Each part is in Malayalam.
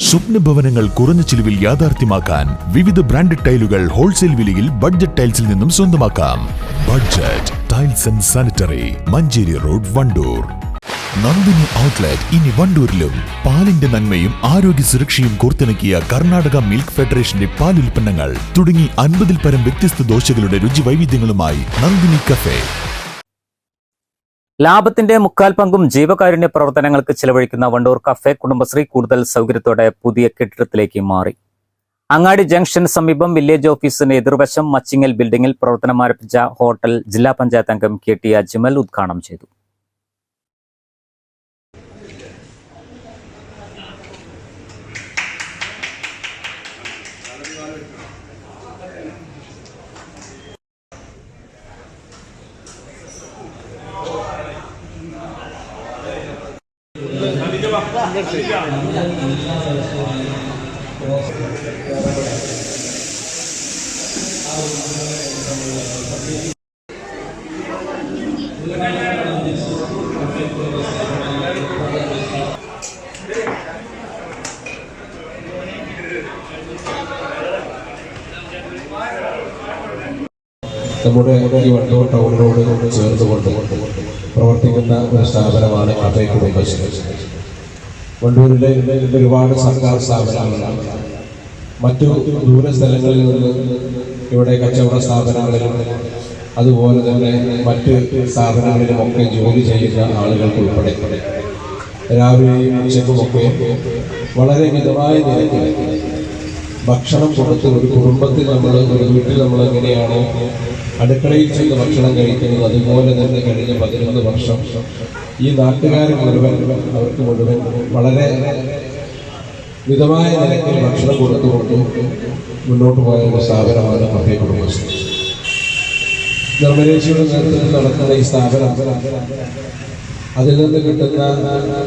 സ്വപ്നഭവനങ്ങൾ കുറഞ്ഞ ചിലവിൽ യാഥാർത്ഥ്യമാക്കാൻ വിവിധ ബ്രാൻഡഡ് ടൈലുകൾ ഹോൾസെയിൽ വിലയിൽ ബഡ്ജറ്റ് ടൈൽസിൽ നിന്നും സ്വന്തമാക്കാം. Budget tiles and sanitary, Manjeri road, Wandoor. Nandini outlet ഇനി വണ്ടൂരിലും. പാലിന്റെ നന്മയും ആരോഗ്യ സുരക്ഷയും കോർത്തിണക്കിയ കർണാടക മിൽക്ക് ഫെഡറേഷന്റെ പാലുൽപ്പന്നങ്ങൾ തുടങ്ങി 50-ൽ പരം വ്യത്യസ്ത ദോശകളുടെ രുചി വൈവിധ്യങ്ങളുമായി നന്ദിനി കഫേ. ലാഭത്തിന്റെ 3/4 പങ്കും ജീവകാരുണ്യ പ്രവർത്തനങ്ങൾക്ക് ചെലവഴിക്കുന്ന വണ്ടൂർ കഫേ കുടുംബശ്രീ കൂടുതൽ സൗകര്യത്തോടെ പുതിയ കെട്ടിടത്തിലേക്ക് മാറി. അങ്ങാടി ജംഗ്ഷന് സമീപം വില്ലേജ് ഓഫീസിന് എതിർവശം മച്ചിങ്ങൽ ബിൽഡിംഗിൽ പ്രവർത്തനം ആരംഭിച്ച ഹോട്ടൽ ജില്ലാ പഞ്ചായത്ത് അംഗം KT അജ്മൽ ഉദ്ഘാടനം ചെയ്തു. നമ്മുടെ ഈ വണ്ടൂർ ടൗണിനോട് ചേർന്നുകൊണ്ട് പ്രവർത്തിക്കുന്ന ഒരു സ്ഥാപനമാണ് കഫേ കുടുംബശ്രീ. വണ്ടൂരിലെ ഒരുപാട് സർക്കാർ സ്ഥാപനങ്ങളാണ്. മറ്റു ദൂര സ്ഥലങ്ങളിൽ നിന്ന് ഇവിടെ കച്ചവട സ്ഥാപനങ്ങളിലും അതുപോലെ തന്നെ മറ്റ് സ്ഥാപനങ്ങളിലുമൊക്കെ ജോലി ചെയ്യുന്ന ആളുകൾക്ക് ഉൾപ്പെടെ രാവിലെയും ഉച്ചക്കുമൊക്കെ വളരെ മിതമായ നിരക്കിൽ ഭക്ഷണം കൊടുത്ത് ഒരു കുടുംബത്തിൽ ഒരു വീട്ടിൽ നമ്മൾ എങ്ങനെയാണോ അടുക്കളയിൽ ചെന്ന് ഭക്ഷണം കഴിക്കുന്നത്, അതുപോലെ തന്നെ കഴിഞ്ഞ 11 വർഷം ഈ നാട്ടുകാർ മുഴുവൻ അവർക്ക് മുഴുവൻ വളരെ മിതമായ നിരക്കിൽ ഭക്ഷണം കൊടുത്തുകൊണ്ട് മുന്നോട്ട് പോയ ഒരു സ്ഥാപനമാണ് കഫേ കുടുംബശ്രീ. നിർമ്മലേശ്വരുടെ നേതൃത്വത്തിൽ നടത്തുന്ന ഈ സ്ഥാപനം അതിൽ നിന്ന് കിട്ടുന്ന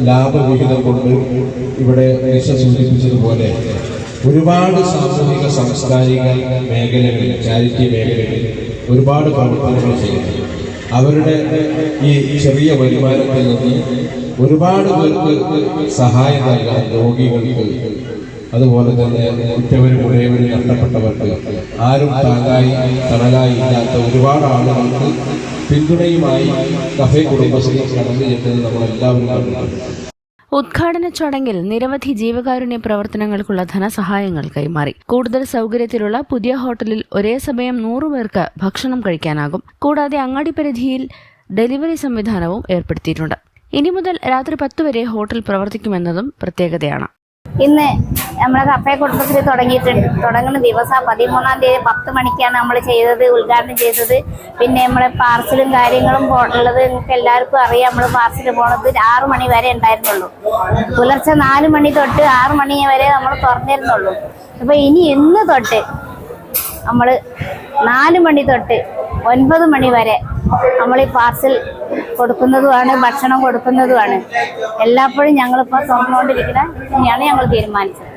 ലാഭവിഹിതം കൊണ്ട് ഇവിടെ സൂചിപ്പിച്ചതുപോലെ ഒരുപാട് സാമൂഹിക സാംസ്കാരിക മേഖലകളിൽ, ചാരിറ്റി മേഖലകളിൽ ഒരുപാട് പ്രവർത്തനങ്ങൾ ചെയ്യുന്നു. അവരുടെ ഈ ചെറിയ വരുമാനത്തിൽ നിന്ന് ഒരുപാട് പേർക്ക് സഹായം നൽകാൻ, രോഗികൾക്ക്, അതുപോലെ തന്നെ ഉറ്റവരും ഉടയവരും നഷ്ടപ്പെട്ടവർക്ക്, ആരും തണലായി ഇല്ലാത്ത ഒരുപാട് ആളുകൾക്ക് പിന്തുണയുമായി കഫേ കുടുംബശ്രീ കടന്നു ചെന്നത് നമ്മളെല്ലാവരും കണ്ടിട്ടുണ്ട്. ഉദ്ഘാടന ചടങ്ങിൽ നിരവധി ജീവകാരുണ്യ പ്രവർത്തനങ്ങൾക്കുള്ള ധനസഹായങ്ങൾ കൈമാറി. കൂടുതൽ സൗകര്യത്തിലുള്ള പുതിയ ഹോട്ടലിൽ ഒരേ സമയം 100 പേർക്ക് ഭക്ഷണം കഴിക്കാനാകും. കൂടാതെ അങ്ങാടി പരിധിയിൽ ഡെലിവറി സംവിധാനവും ഏർപ്പെടുത്തിയിട്ടുണ്ട്. ഇനി മുതൽ രാത്രി 10 വരെ ഹോട്ടൽ പ്രവർത്തിക്കുമെന്നതും പ്രത്യേകതയാണ്. ഇന്ന് നമ്മളെ കഫേ കുടുംബശ്രീ തുടങ്ങുന്ന ദിവസം 13-ാം തീയതി 10 മണിക്കാണ് നമ്മൾ ഉദ്ഘാടനം ചെയ്തത്. പിന്നെ നമ്മളെ പാർസലും കാര്യങ്ങളും ഉള്ളത് നിങ്ങൾക്ക് എല്ലാവർക്കും അറിയാം. നമ്മൾ പാർസൽ പോണത് 6 മണി വരെ ഉണ്ടായിരുന്നുള്ളൂ. പുലർച്ചെ 4 മണി തൊട്ട് 6 മണി വരെ നമ്മൾ തുറന്നിരുന്നുള്ളൂ. അപ്പൊ ഇനി ഇന്ന് തൊട്ട് നമ്മൾ 4 മണി തൊട്ട് 9 മണി വരെ നമ്മൾ ഈ പാർസൽ കൊടുക്കുന്നതുമാണ്, ഭക്ഷണം കൊടുക്കുന്നതുമാണ്. എല്ലാപ്പോഴും ഞങ്ങളിപ്പോൾ തുറന്നുകൊണ്ടിരിക്കുന്ന തന്നെയാണ് ഞങ്ങൾ തീരുമാനിച്ചത്.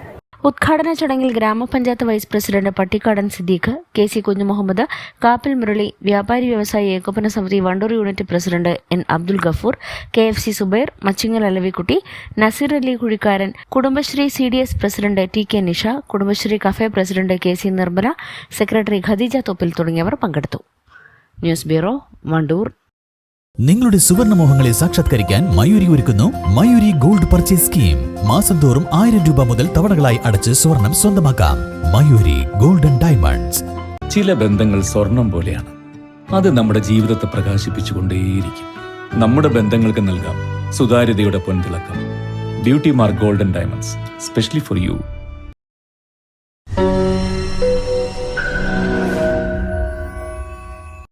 ഉദ്ഘാടന ചടങ്ങിൽ grama panchayat vice president Pattikkadan Siddique, KC Kunjumuhammad, Kappil Murali, Vyapari Vyavasayi Ekopana Samithi Wandoor unit president N Abdul Gafoor, KFC Zubair, Machingal Alavikutty, Naseer Ali Kuzhikkaran, Kudumbashree CDS president TK Nisha, Kudumbashree cafe president KC Nirmala, secretary Khadeeja Thoppil തുടങ്ങിയവർ പങ്കെടുത്തു. News bureau, Wandoor. നിങ്ങളുടെ സുവർണമോഹങ്ങളെ സാക്ഷാത്കരിക്കാൻ മയൂരി ഒരുക്കുന്നു മയൂരി ഗോൾഡ് പർച്ചേസ് സ്കീം. മാസം തോറും 1000 രൂപ മുതൽ തവണകളായി അടച്ച് സ്വർണം സ്വന്തമാക്കാം. Mayuri golden diamonds. ചില ബന്ധങ്ങൾ സ്വർണം പോലെയാണ്. അത് നമ്മുടെ ജീവിതത്തെ പ്രകാശിപ്പിച്ചുകൊണ്ടേയിരിക്കും. നമ്മുടെ ബന്ധങ്ങൾക്ക് നൽകാം സുതാര്യതയുടെ പൊൻതിളക്കം. Beauty Mark Golden Diamonds, specially for U.